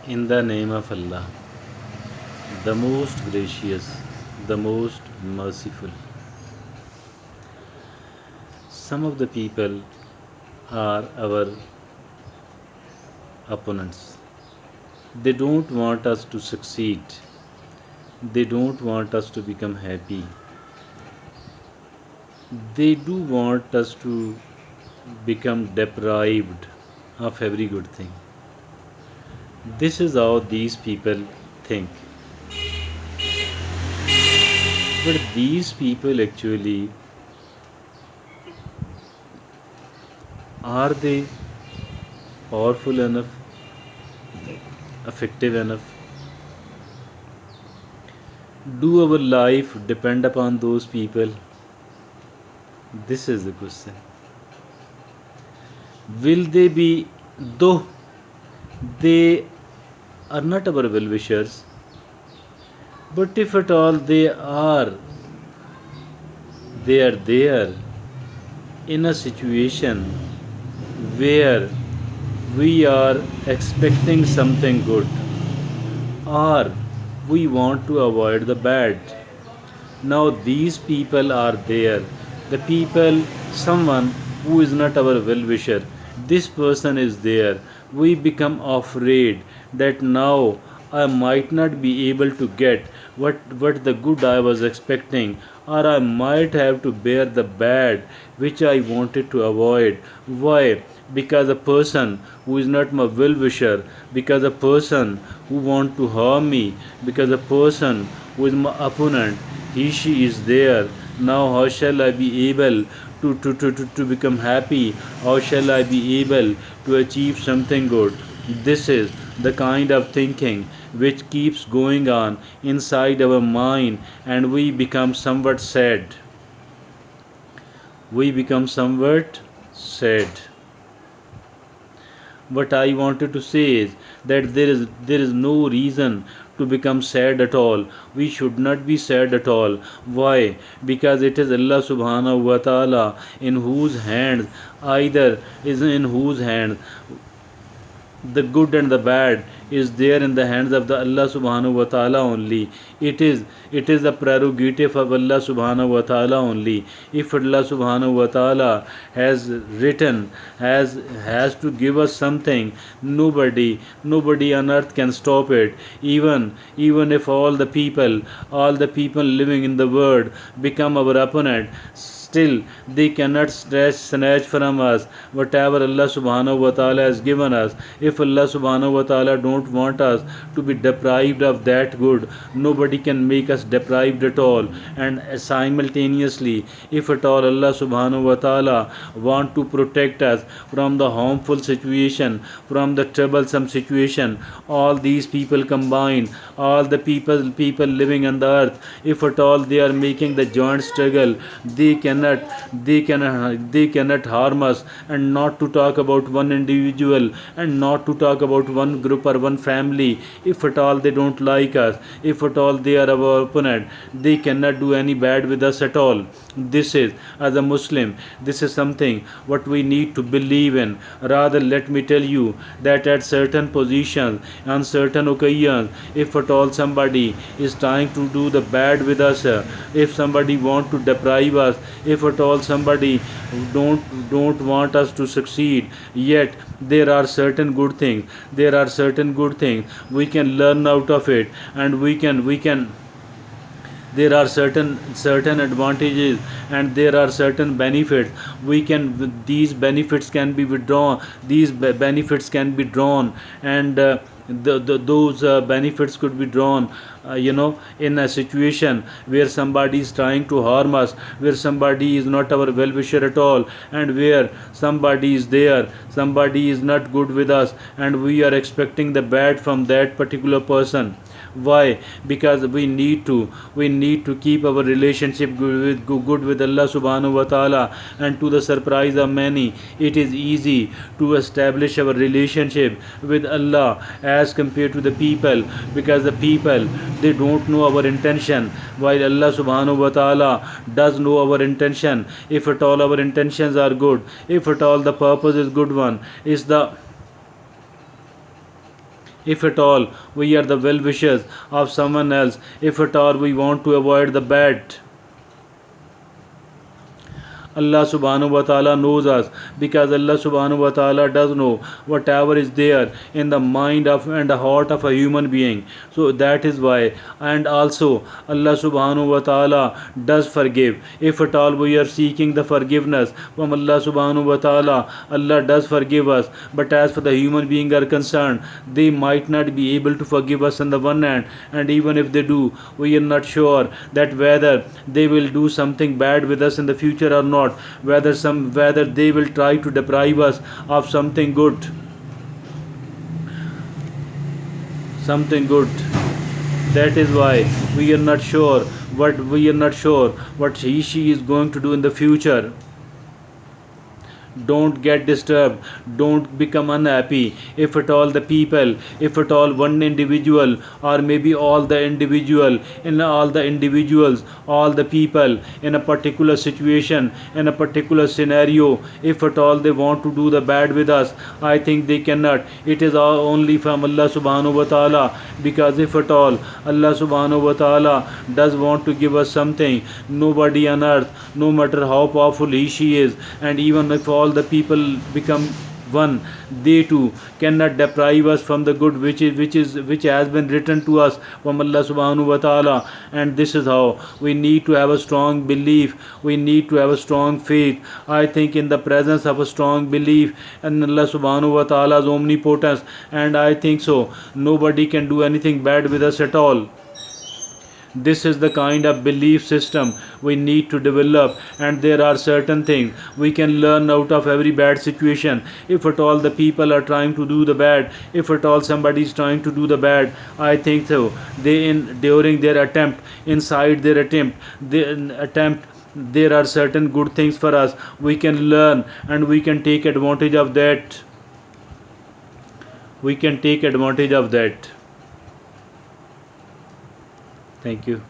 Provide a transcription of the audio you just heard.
In the name of Allah, the most gracious, the most merciful. Some of the people are our opponents. They don't want us to succeed. They don't want us to become happy. They do want us to become deprived of every good thing. This is how these people think. But these people actually, are they powerful enough, effective enough? Do our life depend upon those people? This is the question. Will they be, though they are not our well wishers, but if at all they are there in a situation where we are expecting something good or we want to avoid the bad. Now these people are there. The people, someone who is not our well wisher, this person is there. We become afraid that now I might not be able to get what the good I was expecting, or I might have to bear the bad which I wanted to avoid. Why? Because a person who is not my well wisher, because a person who want to harm me, because a person who is my opponent, he she is there. Now how shall I be able to become happy? How shall I be able to achieve something good? This is the kind of thinking which keeps going on inside our mind, and we become somewhat sad. We become somewhat sad. What I wanted to say is that there is no reason to become sad at all. We should not be sad at all. Why? Because it is Allah subhanahu wa ta'ala in whose hands, either is in whose hands the good and the bad is there in the hands of the Allah subhanahu wa ta'ala only. It is a prerogative of Allah subhanahu wa ta'ala only. If Allah subhanahu wa ta'ala has written, has to give us something, nobody on earth can stop it. Even if all the people living in the world become our opponent, still they cannot snatch from us whatever Allah subhanahu wa ta'ala has given us. If Allah subhanahu wa ta'ala don't want us to be deprived of that good, nobody can make us deprived at all. And simultaneously, if at all Allah subhanahu wa ta'ala want to protect us from the harmful situation, from the troublesome situation, all these people combined, all the people living on the earth, if at all they are making the joint struggle, they cannot harm us. And not to talk about one individual, and not to talk about one group or one family. If at all they don't like us, if at all they are our opponent, they cannot do any bad with us at all. This is, as a Muslim, this is something what we need to believe in. Rather, let me tell you that at certain positions, on certain occasions, if at all somebody is trying to do the bad with us, if somebody want to deprive us, if at all somebody don't want us to succeed, yet there are certain good things we can learn out of it, and we can there are certain advantages, and there are certain benefits. These benefits can be withdrawn, these benefits can be drawn, and those benefits could be drawn, in a situation where somebody is trying to harm us, where somebody is not our well wisher at all, and where somebody is there, somebody is not good with us, and we are expecting the bad from that particular person. Why? Because we need to keep our relationship good with Allah subhanahu wa ta'ala. And to the surprise of many, it is easy to establish our relationship with Allah as compared to the people, because the people, they don't know our intention, while Allah subhanahu wa ta'ala does know our intention. If at all our intentions are good, if at all the purpose is good one, is the if at all we are the well wishers of someone else, if at all we want to avoid the bad. Allah subhanahu wa ta'ala knows us, because Allah subhanahu wa ta'ala does know whatever is there in the mind of and the heart of a human being. So that is why. And also Allah subhanahu wa ta'ala does forgive. If at all we are seeking the forgiveness from Allah subhanahu wa ta'ala, Allah does forgive us. But as for the human being are concerned, they might not be able to forgive us on the one hand, and even if they do, we are not sure that whether they will do something bad with us in the future or not, whether they will try to deprive us of something good. That is why we are not sure what she is going to do in the future. Don't get disturbed, don't become unhappy if at all the people, if at all one individual, or maybe all the individual, in all the individuals, all the people in a particular situation, in a particular scenario, if at all they want to do the bad with us, I think they cannot. It is all only from Allah subhanahu wa ta'ala, because if at all Allah subhanahu wa ta'ala does want to give us something, nobody on earth, no matter how powerful she is, and even if all the people become one, they too cannot deprive us from the good which has been written to us from Allah subhanahu wa ta'ala. And this is how we need to have a strong belief, we need to have a strong faith. I think in the presence of a strong belief in Allah subhanahu wa ta'ala's omnipotence, and I think so nobody can do anything bad with us at all. This is the kind of belief system we need to develop, and there are certain things we can learn out of every bad situation. If at all the people are trying to do the bad, if at all somebody is trying to do the bad, I think so they during their attempt, inside their attempt, there are certain good things for us we can learn, and we can take advantage of that. We can take advantage of that. Thank you.